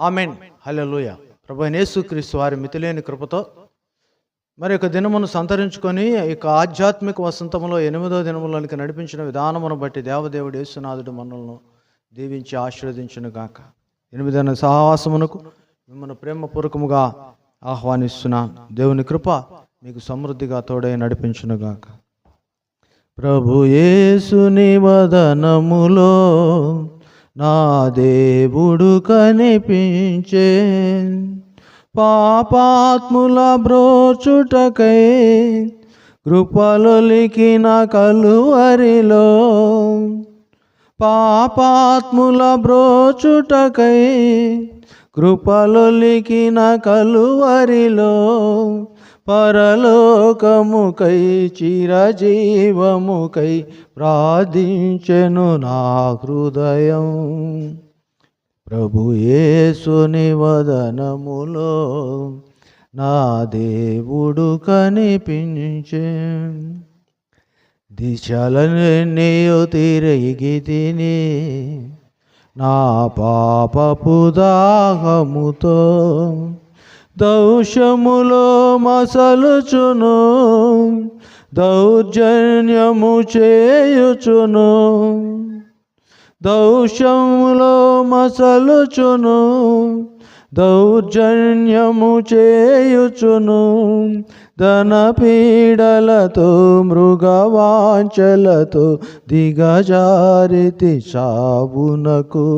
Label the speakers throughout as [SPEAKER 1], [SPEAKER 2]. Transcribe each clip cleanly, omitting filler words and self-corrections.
[SPEAKER 1] Amen. హల్లెలూయా. ప్రభువైన యేసుక్రీస్తు వారి మితిలేని కృపతో మరి యొక్క దినమును సంతరించుకొని ఇక ఆధ్యాత్మిక వసంతంలో 8వ దినములోనికి నడిపించిన విధానమును బట్టి దేవదేవుడు యేసునాథుడు మనల్ని దీవించి ఆశీర్వదించును గాక. 8వ సహవాసమునకు మిమ్మల్ని ప్రేమపూర్వకముగా ఆహ్వానిస్తున్నాను. దేవుని కృప మీకు సమృద్ధిగా తోడై నడిపించును గాక. ప్రభు యేసుని వదనములో నా దేవుడు కనిపించే, పాపాత్ముల బ్రోచుటకై కృపలొలికిన కలువరిలో, పాపాత్ముల బ్రోచుటకై కృపలొలికిన కలువరిలో, పరలోకముకై చిరజీవముకై ప్రార్థించెను నా హృదయం. ప్రభు యేసుని వదనములో నా దేవుడు కనిపించే, దిశలన్నీయు తిరిగి తిని నా పాపపు దాహముతో, దౌషములో మసలుచును దౌర్జన్యము చేయుచును, దౌషములో మసలుచును దౌర్జన్యము చేయుచును, ధన పీడలతో మృగవాంఛలతో దిగజారితి చావునకు.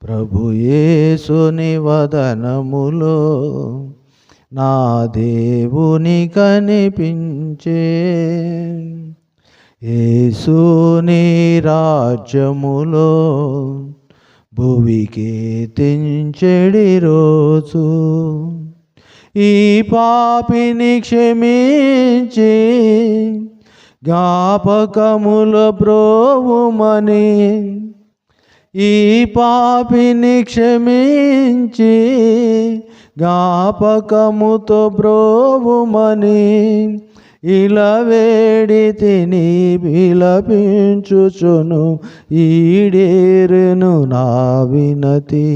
[SPEAKER 1] ప్రభు యేసుని వదనములో నా దేవుని కనిపించే, యేసుని రాజ్యములో భువికి తెంచెడి రోజు, ఈ పాపిని క్షమించి జ్ఞాపకముల బ్రోవుమని, ఈ పాపిని క్షమించి జ్ఞాపకముతో బ్రోవుమని, ఇలా వేడి తిని విలపించుచును ఈడేరును నా వినతి.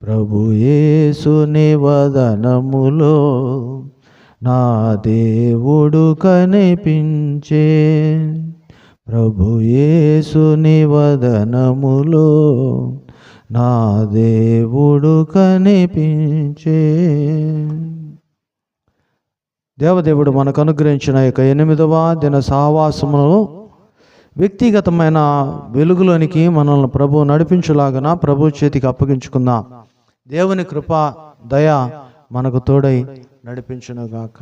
[SPEAKER 1] ప్రభు యేసుని వదనములో నా దేవుడు కనిపించే, ప్రభు యేసుని వదనములో నా దేవుడు కనిపించే. దేవదేవుడు మనకు అనుగ్రహించిన యొక్క 8వ దిన సహవాసములో వ్యక్తిగతమైన వెలుగులోనికి మనల్ని ప్రభు నడిపించులాగన ప్రభు చేతికి అప్పగించుకుందాం. దేవుని కృప దయ మనకు తోడై నడిపించునుగాక.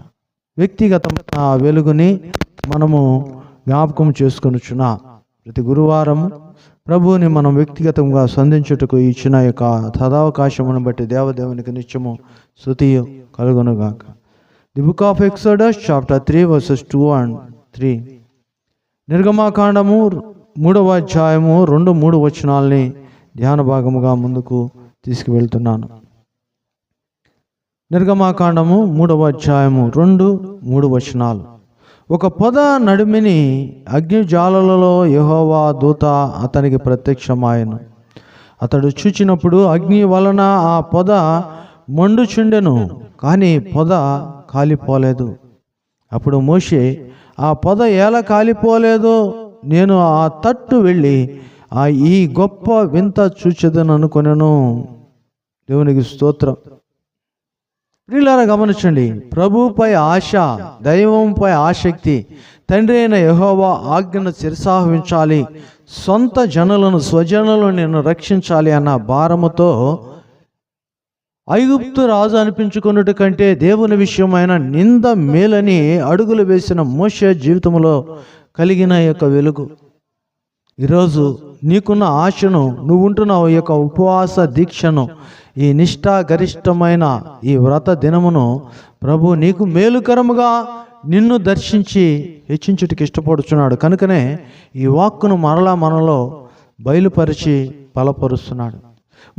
[SPEAKER 1] వ్యక్తిగతమైన వెలుగుని మనము జ్ఞాపకం చేసుకొనుచున్నా. ప్రతి గురువారం ప్రభువుని మనం వ్యక్తిగతంగా సంధించుటకు ఇచ్చిన యొక్క సదావకాశమును బట్టి దేవదేవునికి నిత్యము స్తుతియు కలుగునుగాక. The book of exodus chapter 3 verses 2 and 3. నిర్గమాకాండము 3వ అధ్యాయము 2-3 వచనాలని ధ్యాన భాగముగా ముందుకు తీసుకువెళ్తున్నాను. నిర్గమాకాండము 3వ అధ్యాయము 2-3 వచనాలు. ఒక పొద నడిమిని అగ్నిజ్వాలలలో యెహోవా దూత అతనికి ప్రత్యక్షమాయెను. అతడు చూచినప్పుడు అగ్ని వలన ఆ పొద మండుచుండెను, కానీ పొద కాలిపోలేదు. అప్పుడు మోషే, ఆ పొద ఎలా కాలిపోలేదో నేను ఆ తట్టు వెళ్ళి ఈ గొప్ప వింత చూచెదను అనుకొనెను. దేవునికి స్తోత్రం. ప్రియులారా గమనించండి, ప్రభువుపై ఆశ, దైవంపై ఆసక్తి, తండ్రి అయిన యెహోవా ఆజ్ఞను శిరసావహించాలి, సొంత జనులను స్వజనులను నేను రక్షించాలి అన్న భారముతో ఐగుప్తు రాజు అనిపించుకున్నట్టు కంటే దేవుని విషయమైన నింద మేలని అడుగులు వేసిన మోషే జీవితంలో కలిగిన యొక్క వెలుగు. ఈరోజు నీకున్న ఆశను, నువ్వు ఉంటున్న ఈ యొక్క ఉపవాస దీక్షను, ఈ నిష్ఠాగరిష్టమైన ఈ వ్రత దినమును ప్రభు నీకు మేలుకరముగా నిన్ను దర్శించి హెచ్చించుటకు ఇష్టపడుచున్నాడు. కనుకనే ఈ వాక్కును మరలా మనలో బయలుపరిచి బలపరుస్తున్నాడు.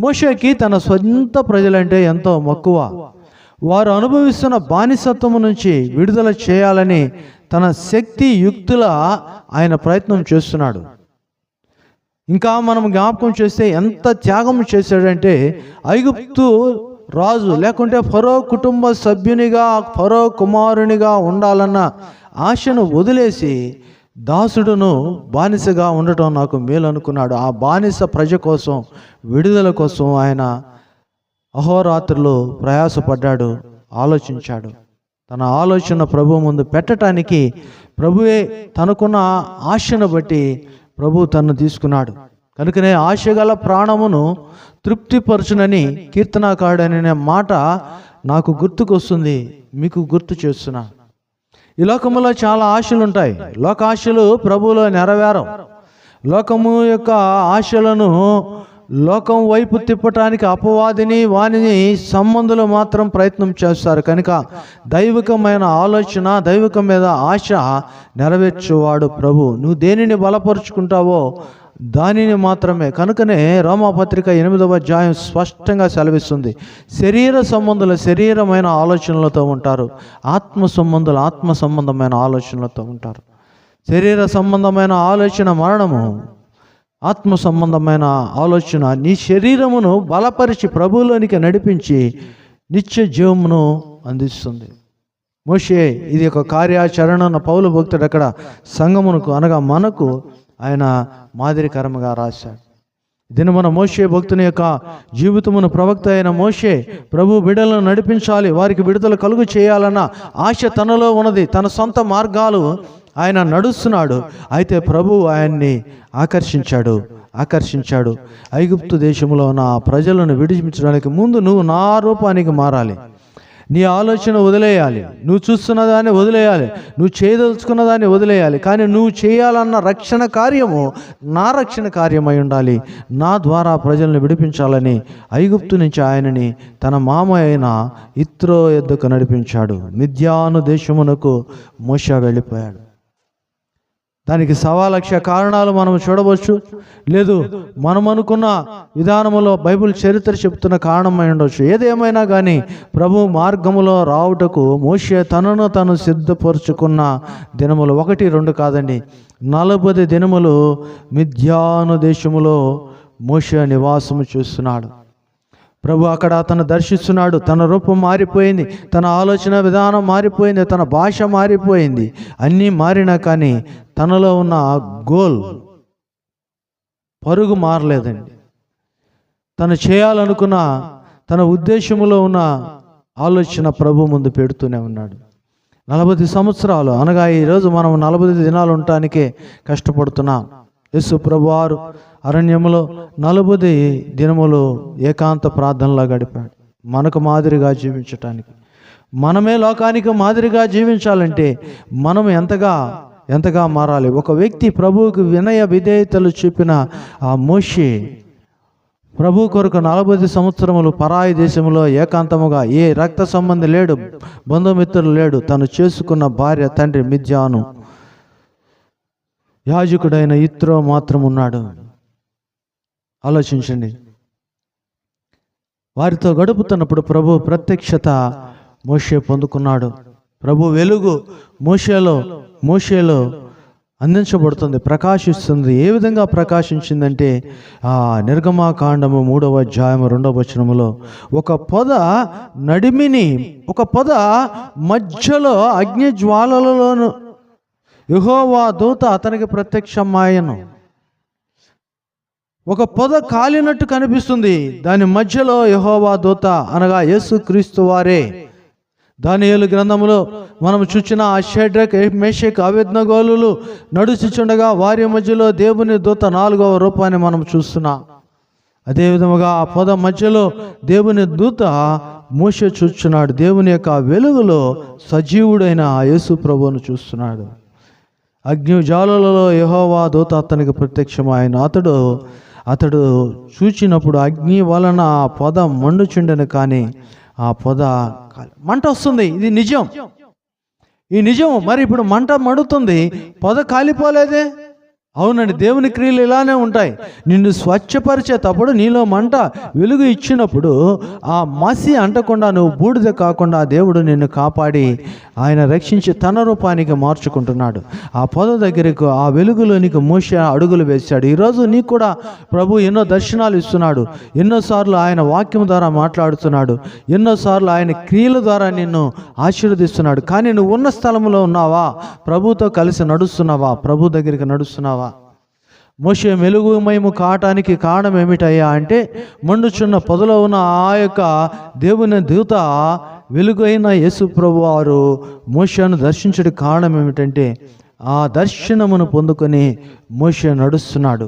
[SPEAKER 1] మోషేకి తన సొంత ప్రజలంటే ఎంతో మక్కువ. వారు అనుభవిస్తున్న బానిసత్వము నుంచి విడుదల చేయాలని తన శక్తి యుక్తుల ఆయన ప్రయత్నం చేస్తున్నాడు. ఇంకా మనం జ్ఞాపకం చేస్తే ఎంత త్యాగం చేశాడంటే, ఐగుప్తు రాజు లేకుంటే ఫరో కుటుంబ సభ్యునిగా, ఫరో కుమారునిగా ఉండాలన్న ఆశను వదిలేసి దాసుడును బానిసగా ఉండటం నాకు మేలు అనుకున్నాడు. ఆ బానిస ప్రజ కోసం, విడుదల కోసం ఆయన అహోరాత్రులు ప్రయాసపడ్డాడు, ఆలోచించాడు. తన ఆలోచన ప్రభు ముందు పెట్టడానికి ప్రభువే తనకున్న ఆశను బట్టి ప్రభు తను తీసుకున్నాడు. కనుకనే ఆశగల ప్రాణమును తృప్తిపరచునని కీర్తనాకారుడనే మాట నాకు గుర్తుకొస్తుంది, మీకు గుర్తు చేస్తున్నా. ఈ లోకములో చాలా ఆశలు ఉంటాయి. లోకాశలు ప్రభువులో నెరవేరం. లోకము యొక్క ఆశలను లోకం వైపు తిప్పటానికి అపవాదిని వానిని సంబంధులు మాత్రం ప్రయత్నం చేస్తారు. కనుక దైవికమైన ఆలోచన, దైవికం మీద ఆశ నెరవేర్చువాడు ప్రభు. నువ్వు దేనిని బలపరుచుకుంటావో దానిని మాత్రమే. కనుకనే రోమాపత్రిక 8వ అధ్యాయం స్పష్టంగా సెలవిస్తుంది, శరీర సంబంధుల శరీరమైన ఆలోచనలతో ఉంటారు, ఆత్మ సంబంధులు ఆత్మ సంబంధమైన ఆలోచనలతో ఉంటారు. శరీర సంబంధమైన ఆలోచన మరణము, ఆత్మ సంబంధమైన ఆలోచన నీ శరీరమును బలపరిచి ప్రభువులోనికి నడిపించి నిత్య జీవమును అందిస్తుంది. మోషే ఇది ఒక కార్యాచరణ పౌలు భక్తుడు అక్కడ సంఘమునకు అనగా మనకు ఆయన మాదిరికరముగా రాశాడు. దినమున మోషే భక్తుని యొక్క జీవితమును ప్రవక్త అయిన మోషే ప్రభు బిడ్డలను నడిపించాలి, వారికి విడుదల కలుగు చేయాలన్న ఆశ తనలో ఉన్నది. తన సొంత మార్గాలు ఆయన నడుస్తున్నాడు. అయితే ప్రభు ఆయన్ని ఆకర్షించాడు. ఐగుప్తు దేశంలో ఉన్న ప్రజలను విడిపించడానికి ముందు నువ్వు నా రూపానికి మారాలి, నీ ఆలోచన వదిలేయాలి, నువ్వు చూస్తున్న దాన్ని వదిలేయాలి, నువ్వు చేయదలుచుకున్న దాన్ని వదిలేయాలి. కానీ నువ్వు చేయాలన్న రక్షణ కార్యము నా రక్షణ కార్యమై ఉండాలి. నా ద్వారా ప్రజలను విడిపించాలని ఐగుప్తు నుంచి ఆయనని తన మామ అయిన ఇత్రో యొద్దకు నడిపించాడు. మిద్యాను దేశమునకు మోషే వెళ్ళిపోయాడు. దానికి 1,00,000 కారణాలు మనం చూడవచ్చు. లేదు, మనం అనుకున్న విధానములో బైబిల్ చరిత్ర చెప్తున్న కారణమై ఉండవచ్చు. ఏదేమైనా కానీ ప్రభు మార్గములో రావుటకు మోషే తనను తను సిద్ధపరుచుకున్న దినములు 1, 2 కాదండి, 40 దినములు మిద్యాను దేశములో మోషే నివాసము చేస్తున్నాడు. ప్రభు అక్కడ అతను దర్శిస్తున్నాడు. తన రూపం మారిపోయింది, తన ఆలోచన విధానం మారిపోయింది, తన భాష మారిపోయింది. అన్నీ మారినా కానీ తనలో ఉన్న గోల్, పరుగు మారలేదండి. తను చేయాలనుకున్న తన ఉద్దేశములో ఉన్న ఆలోచన ప్రభు ముందు పెడుతూనే ఉన్నాడు. 40 సంవత్సరాలు అనగా ఈరోజు మనం 40 దినాలు ఉండటానికే కష్టపడుతున్నాం. యేసు ప్రభువారు అరణ్యములో 40 దినములు ఏకాంత ప్రార్థనలా గడిపాడు, మనకు మాదిరిగా జీవించటానికి. మనమే లోకానికి మాదిరిగా జీవించాలంటే మనం ఎంతగా మారాలి. ఒక వ్యక్తి ప్రభువుకు వినయ విధేయతలు చూపిన ఆ మోషే ప్రభు కొరకు 40 సంవత్సరములు పరాయి దేశంలో ఏకాంతముగా, ఏ రక్త సంబంధి లేడు, బంధుమిత్రులు లేడు, తను చేసుకున్న భార్య తండ్రి మిద్యాను, యాజకుడైన ఇత్రో మాత్రం ఉన్నాడు. ఆలోచించండి. వారితో గడుపుతున్నప్పుడు ప్రభు ప్రత్యక్షత మోషే పొందుకున్నాడు. ప్రభు వెలుగు మోషేలో అందించబడుతుంది, ప్రకాశిస్తుంది. ఏ విధంగా ప్రకాశించిందంటే నిర్గమాకాండము 3వ అధ్యాయము 2వ వచనములో ఒక పొద మధ్యలో అగ్ని జ్వాలలలోను యెహోవా దూత అతనికి ప్రత్యక్షమాయెను. ఒక పొద కాలినట్టు కనిపిస్తుంది, దాని మధ్యలో యెహోవా దూత అనగా యేసుక్రీస్తు వారే. దానియేలు గ్రంథములో మనం చూచిన ఆ షడ్రక్, మేషక్, అబేద్నెగోలు నడుచుచుండగా వారి మధ్యలో దేవుని దూత 4వ రూపాన్ని మనం చూస్తున్నాం. అదేవిధముగా ఆ పొద మధ్యలో దేవుని దూత మోషే చూస్తున్నాడు. దేవుని యొక్క వెలుగులో సజీవుడైన యేసు ప్రభువును చూస్తున్నాడు. అగ్ని జ్వాలలలో యెహోవా దూత అతనికి ప్రత్యక్షమైన అతడు చూచినప్పుడు అగ్ని వలన ఆ పొద మండుచుండెను, కానీ ఆ పొద మంట వస్తుంది. ఇది నిజం, ఈ నిజం. మరి ఇప్పుడు మంట మండుతుంది, పొద కాలిపోలేదే. అవునండి, దేవుని క్రియలు ఇలానే ఉంటాయి. నిన్ను స్వచ్ఛపరిచేటప్పుడు నీలో మంట వెలుగు ఇచ్చినప్పుడు ఆ మసి అంటకుండా నువ్వు బూడిద కాకుండా దేవుడు నిన్ను కాపాడి ఆయన రక్షించి తన రూపానికి మార్చుకుంటున్నాడు. ఆ పొద దగ్గరకు ఆ వెలుగులోనికి మోషే అడుగులు వేశాడు. ఈరోజు నీకు కూడా ప్రభు ఎన్నో దర్శనాలు ఇస్తున్నాడు. ఎన్నోసార్లు ఆయన వాక్యం ద్వారా మాట్లాడుతున్నాడు. ఎన్నోసార్లు ఆయన క్రియల ద్వారా నిన్ను ఆశీర్వదిస్తున్నాడు. కానీ నువ్వు ఉన్న స్థలంలో ఉన్నావా? ప్రభుతో కలిసి నడుస్తున్నావా? ప్రభు దగ్గరికి నడుస్తున్నావా? మోషే మెలుగుమయము కావటానికి కారణం ఏమిటయ్యా అంటే, మండుచున్న పొదలో ఉన్న ఆ యొక్క దేవుని దూత వెలుగైన యేసు ప్రభు వారు మోషేను దర్శించడానికి కారణం ఏమిటంటే, ఆ దర్శనమును పొందుకొని మోషే నడుస్తున్నాడు.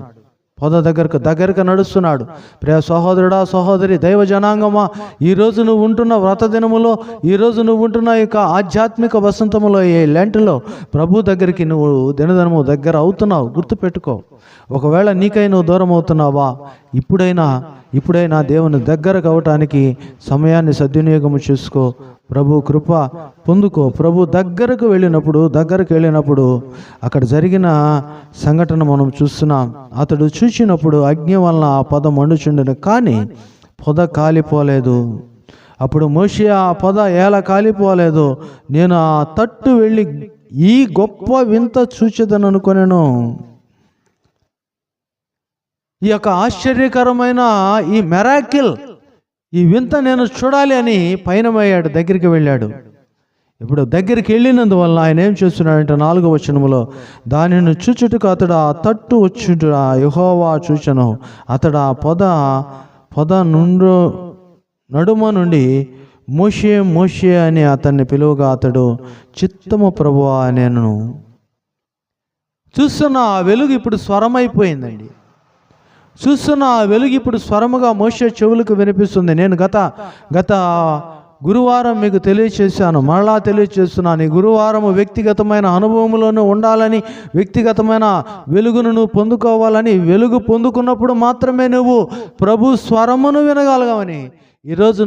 [SPEAKER 1] పొద దగ్గరకు నడుస్తున్నాడు. ప్రియ సహోదరుడా, సహోదరి, దైవ జనాంగమా, ఈరోజు నువ్వు ఉంటున్న వ్రత దినములో, ఈరోజు నువ్వు ఉంటున్న యొక్క ఆధ్యాత్మిక వసంతములో, ఈ లెంట్లో ప్రభు దగ్గరికి నువ్వు దినదినము దగ్గర అవుతున్నావు. గుర్తుపెట్టుకో. ఒకవేళ నీకై నువ్వు దూరం అవుతున్నావా, ఇప్పుడైనా దేవుని దగ్గర కావటానికి సమయాన్ని సద్వినియోగం చేసుకో. ప్రభు కృప పొందుకో. ప్రభు దగ్గరకు వెళ్ళినప్పుడు అక్కడ జరిగిన సంఘటన మనం చూస్తున్నాం. అతడు చూసినప్పుడు అగ్ని వలన ఆ పొద మండుచుండెను, కానీ పొద కాలిపోలేదు. అప్పుడు మోషే, ఆ పొద ఎలా కాలిపోలేదు? నేను ఆ తట్టు వెళ్ళి ఈ గొప్ప వింత చూచెదను అనుకొనెను. ఈ యొక్క ఆశ్చర్యకరమైన ఈ మెరాకిల్, ఈ వింత నేను చూడాలి అని పయనమయ్యాడు, దగ్గరికి వెళ్ళాడు. ఇప్పుడు దగ్గరికి వెళ్ళినందువల్ల ఆయన ఏం చేస్తున్నాడంటే 4వ వచనములో, దానిని చూచుటకు అతడు ఆ తట్టు వచ్చుట యెహోవా చూచెను. అతడు ఆ పొద నడుమ నుండి మోషే మోషే అని అతన్ని పిలువగా, అతడు చిత్తము ప్రభువా నేను. చూస్తున్న ఆ వెలుగు ఇప్పుడు స్వరమైపోయిందండి. చూస్తున్న ఆ వెలుగు ఇప్పుడు స్వరముగా మోషే చెవులకు వినిపిస్తుంది. నేను గత గురువారం మీకు తెలియచేశాను, మరలా తెలియచేస్తున్నాను. ఈ గురువారం వ్యక్తిగతమైన అనుభవంలోనూ ఉండాలని, వ్యక్తిగతమైన వెలుగును నువ్వు పొందుకోవాలని, వెలుగు పొందుకున్నప్పుడు మాత్రమే నువ్వు ప్రభు స్వరమును వినగలగవని, ఈరోజు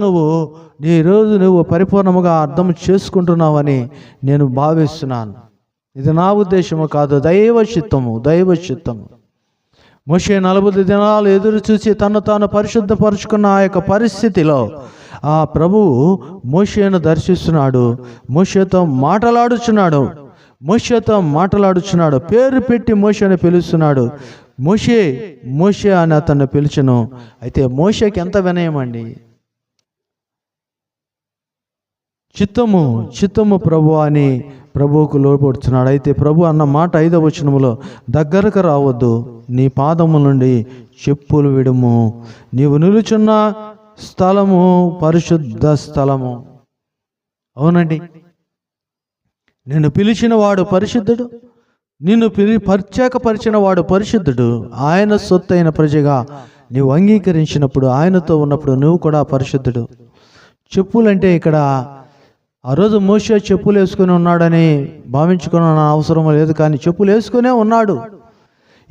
[SPEAKER 1] నువ్వు పరిపూర్ణముగా అర్థం చేసుకుంటున్నావని నేను భావిస్తున్నాను. ఇది నా ఉద్దేశము కాదు, దైవ చిత్తము. మోషే 40 దినాలు ఎదురు చూసి తను తాను పరిశుద్ధపరుచుకున్న ఆ యొక్క పరిస్థితిలో ఆ ప్రభువు మోషేను దర్శిస్తున్నాడు. మోషేతో మాట్లాడుచున్నాడు. పేరు పెట్టి మోషేను పిలుస్తున్నాడు. మోషే అని అతన్ని పిలిచెను. అయితే మోషేకి ఎంత వినయం అండి. చిత్తము ప్రభు అని ప్రభువుకు లోపడుతున్నాడు. అయితే ప్రభు అన్న మాట 5వ వచనములో, దగ్గరకు రావద్దు, నీ పాదము నుండి చెప్పులు విడుము, నీవు నిలుచున్న స్థలము పరిశుద్ధ స్థలము. అవునండి, నిన్ను పిలిచిన వాడు పరిశుద్ధుడు, నిన్ను ప్రత్యేకపరిచిన వాడు పరిశుద్ధుడు. ఆయన సొత్తైన ప్రజగా నీవు అంగీకరించినప్పుడు, ఆయనతో ఉన్నప్పుడు నువ్వు కూడా పరిశుద్ధుడు. చెప్పులంటే ఇక్కడ ఆ రోజు మోషే చెప్పులు వేసుకుని ఉన్నాడని భావించుకున్న అవసరం లేదు, కానీ చెప్పులు వేసుకునే ఉన్నాడు.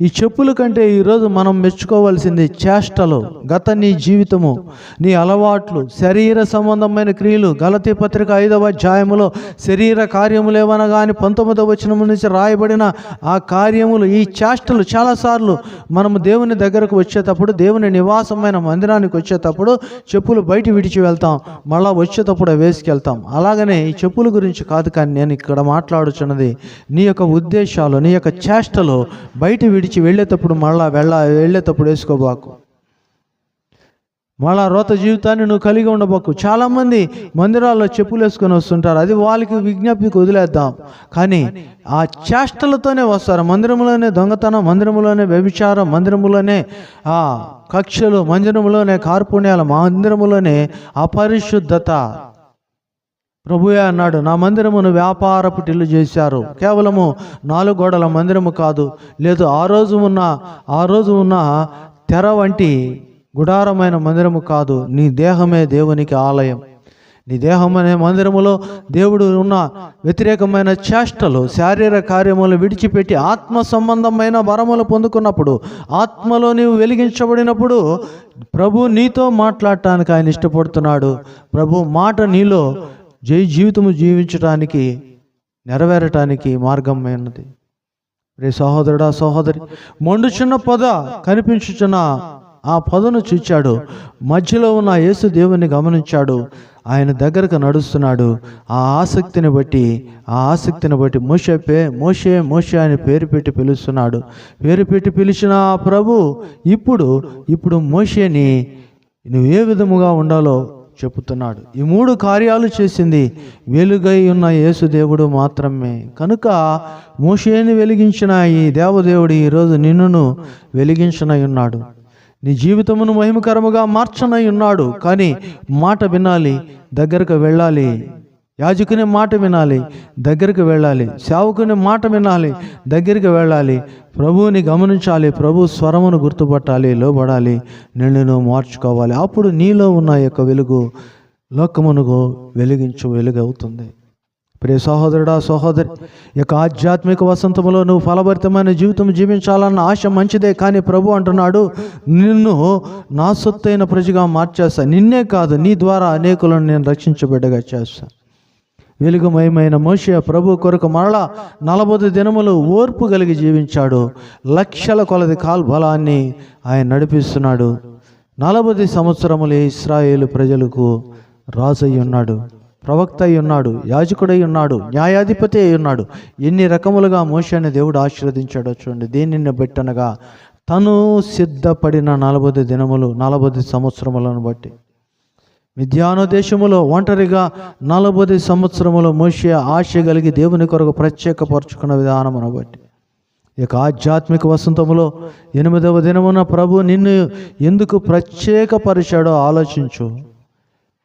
[SPEAKER 1] ఈ చెప్పుల కంటే ఈరోజు మనం మెచ్చుకోవాల్సింది చేష్టలు, నీ జీవితము, నీ అలవాట్లు, శరీర సంబంధమైన క్రియలు. గలతీ పత్రిక 5వ అధ్యాయములో శరీర కార్యములు ఏమనగా అని 19వ వచనము నుంచి రాయబడిన ఆ కార్యములు, ఈ చేష్టలు చాలాసార్లు మనము దేవుని దగ్గరకు వచ్చేటప్పుడు, దేవుని నివాసమైన మందిరానికి వచ్చేటప్పుడు చెప్పులు బయట విడిచి వెళ్తాం, మళ్ళా వచ్చేటప్పుడు వేసుకెళ్తాం. అలాగనే ఈ చెప్పుల గురించి కాదు, కానీ నేను ఇక్కడ మాట్లాడుచున్నది నీ యొక్క ఉద్దేశాలు, నీ యొక్క చేష్టలు బయట విడిచి వెళ్ళేటప్పుడు వెళ్ళేటప్పుడు వేసుకోబాకు. మళ్ళా రోత జీవితాన్ని నువ్వు కలిగి ఉండబాకు. చాలామంది మందిరాల్లో చెప్పులు వేసుకొని వస్తుంటారు, అది వాళ్ళకి విజ్ఞప్తికి వదిలేద్దాం. కానీ ఆ చేష్టలతోనే వస్తారు. మందిరంలోనే దొంగతనం, మందిరంలోనే వ్యభిచారం, మందిరంలోనే ఆ కక్షలు, మందిరంలోనే కార్పుణ్యాలు, మందిరంలోనే అపరిశుద్ధత. ప్రభువే అన్నాడు, నా మందిరమును వ్యాపారపు టిల్లు చేశారు. కేవలము 4 గోడల మందిరము కాదు, లేదు ఆ రోజు ఉన్న తెర వంటి గుడారమైన మందిరము కాదు. నీ దేహమే దేవునికి ఆలయం. నీ దేహం అనే మందిరములో దేవుడు ఉన్న వ్యతిరేకమైన చేష్టలు, శారీరక కార్యములు విడిచిపెట్టి ఆత్మ సంబంధమైన వరములు పొందుకున్నప్పుడు, ఆత్మలో నీవు వెలిగించబడినప్పుడు ప్రభు నీతో మాట్లాడటానికి ఆయన ఇష్టపడుతున్నాడు. ప్రభు మాట నీలో జీవితము జీవించటానికి, నెరవేరటానికి మార్గమైనది. రే సహోదరుడా సహోదరి, మండుచున్న పొద కనిపించుచున్న ఆ పొదను చూచాడు. మధ్యలో ఉన్న యేసు దేవుని గమనించాడు. ఆయన దగ్గరకు నడుస్తున్నాడు. ఆ ఆసక్తిని బట్టి మోషే మోషే అని పేరు పెట్టి పిలుస్తున్నాడు. పేరు పెట్టి పిలిచిన ఆ ప్రభు ఇప్పుడు మోషేని నువ్వు ఏ విధముగా ఉండాలో చెబుతున్నాడు. ఈ 3 కార్యాలు చేసింది వెలుగై ఉన్న యేసుదేవుడు మాత్రమే. కనుక మోషేని వెలిగించిన ఈ దేవదేవుడు ఈరోజు నిన్నును వెలిగించనై ఉన్నాడు. నీ జీవితమును మహిమకరముగా మార్చనై ఉన్నాడు. కానీ మాట వినాలి, దగ్గరకు వెళ్ళాలి. యాజకుని మాట వినాలి, దగ్గరికి వెళ్ళాలి. సేవకుని మాట వినాలి, దగ్గరికి వెళ్ళాలి. ప్రభువుని గమనించాలి, ప్రభు స్వరమును గుర్తుపట్టాలి, లోబడాలి, నిన్ను మార్చుకోవాలి. అప్పుడు నీలో ఉన్న యొక్క వెలుగు లోకమునకు వెలిగించు వెలుగవుతుంది. ప్రియ సహోదరుడా సహోదరి, యొక్క ఆధ్యాత్మిక వసంతములో నువ్వు ఫలభరితమైన జీవితం జీవించాలన్న ఆశ మంచిదే. కానీ ప్రభు అంటున్నాడు, నిన్ను నా సొత్తైన ప్రజగా మార్చేస్తా. నిన్నే కాదు, నీ ద్వారా అనేకులను నేను రక్షించబిడ్డగా చేస్తా. వెలుగుమయమైన మోషే ప్రభు కొరకు మరలా 40 దినములు ఓర్పు కలిగి జీవించాడు. లక్షల కొలది కాల్బలాన్ని ఆయన నడిపిస్తున్నాడు. 40 సంవత్సరములు ఇశ్రాయేలు ప్రజలకు రాజు అయి ఉన్నాడు, ప్రవక్త అయి ఉన్నాడు, యాజకుడై ఉన్నాడు, న్యాయాధిపతి అయి ఉన్నాడు. ఎన్ని రకములుగా మోషేని దేవుడు ఆశీర్వదించాడో చూడండి. దీనిని బట్టనగా తను సిద్ధపడిన 40 దినములు 40 సంవత్సరములను బట్టి. మిద్యాను దేశములో ఒంటరిగా 40 సంవత్సరములు మోషే ఆశ కలిగి దేవుని కొరకు ప్రత్యేకపరుచుకున్న విధానమును బట్టి. ఇక ఆధ్యాత్మిక వసంతములో 8వ దినమున ప్రభు నిన్ను ఎందుకు ప్రత్యేకపరిచాడో ఆలోచించు.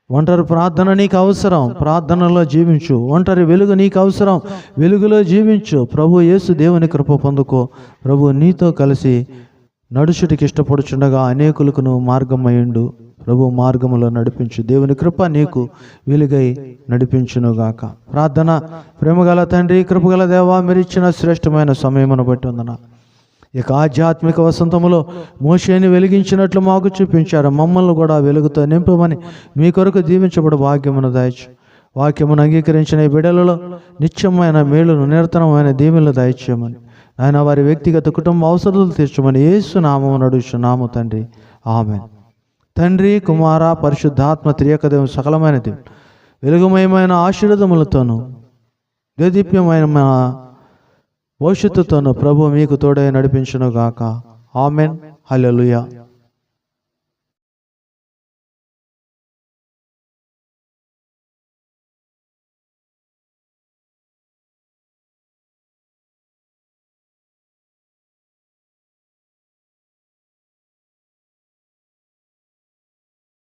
[SPEAKER 1] ఒంటరి ప్రార్థన నీకు అవసరం, ప్రార్థనలో జీవించు. ఒంటరి వెలుగు నీకు అవసరం, వెలుగులో జీవించు. ప్రభు యేసు దేవుని కృప పొందుకో. ప్రభు నీతో కలిసి నడుచుటికి ఇష్టపడుచుండగా అనేకులకు నువ్వు మార్గమయ్యుండు. ప్రభు మార్గములో నడిపించు. దేవుని కృప నీకు వెలుగై నడిపించునుగాక. ప్రార్థన. ప్రేమగల తండ్రి, కృపగల దేవా, మీరు ఇచ్చిన శ్రేష్టమైన సమయమును బట్టి వందన. ఇక ఆధ్యాత్మిక వసంతములో మోషేని వెలిగించినట్లు మాకు చూపించారు. మమ్మల్ని కూడా వెలుగుతో నింపమని మీ కొరకు దీవించబడు భాగ్యమును దయచు. వాక్యమును అంగీకరించిన ఈ బిడ్డలలో నిత్యమైన మేలును, నిరతనమైన దీవెనలు దయచేయమని, ఆయన వారి వ్యక్తిగత కుటుంబ అవసరాలు తీర్చమని యేసు నామమున అడుగుచున్నాము తండ్రి, ఆమేన్. తండ్రి, కుమార, పరిశుద్ధాత్మ త్రియక దేవుని సకలమైన దేవుడు వెలుగుమయమైన ఆశీర్వాదములతోనూ దేదీప్యమైన భవిష్యత్తుతోనూ ప్రభు మీకు తోడై నడిపించును గాక. ఆమెన్. హల్లెలూయా.